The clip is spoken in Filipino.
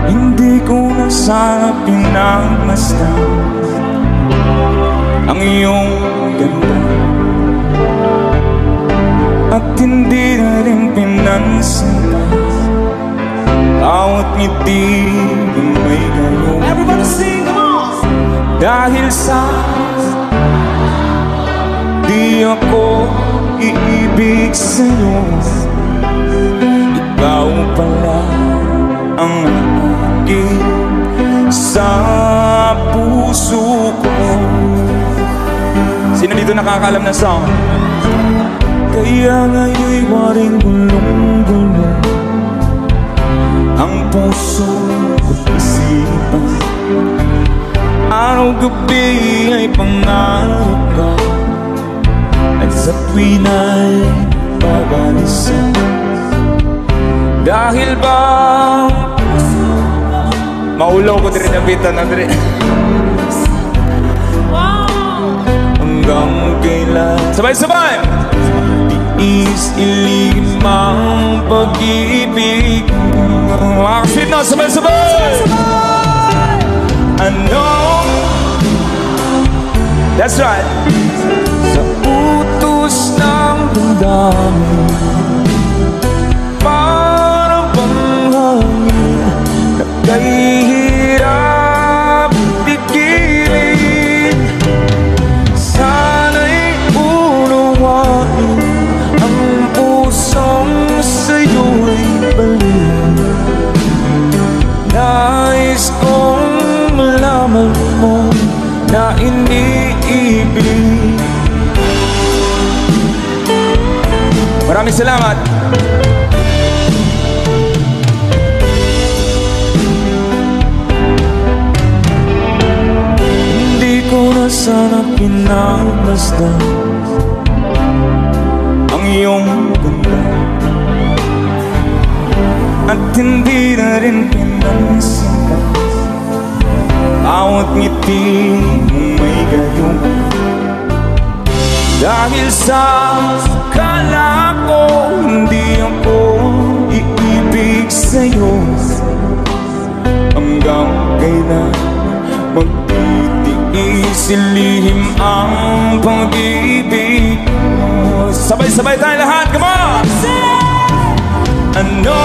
Hindi ko na sana pinagmasdan ang iyong ganda, at hindi na rin pinansinta bawat ngiti kung may gayong. Everybody sing, come on! Dahil sa di ako iibig sa'yo, ikaw pala ang aking sa puso ko. Sino dito nakakaalam ng song? Kaya ngayon'y waring gulong-gulo ang puso ko't isipan. Araw-gabi ay pangarap ka, at sa tuwin ay babalisan. Dahil ba maulaw ko din nabitan na din. Hanggang kailan sabay-sabay iis-ilim ang pag-ibig. Mga kasit na sabay-sabay. Ano? That's right. Sa utos ng damdamin, parang panghangin na kahihirap pigilan. Sana'y unawain ang pusong sa'yo'y baliw. Nais kong malaman mo na iniibig. Maraming salamat. Hindi ko na sana pinagmasdan ang iyong ganda, at hindi na rin pinansinta bawat ngiti mong may gayong. Dahil sa akala ko hindi ako iibig sa'yo, hanggang kailan magtitiis ilihim ang pag-ibig mo. Sabay-sabay tayo lahat, come on! Ano?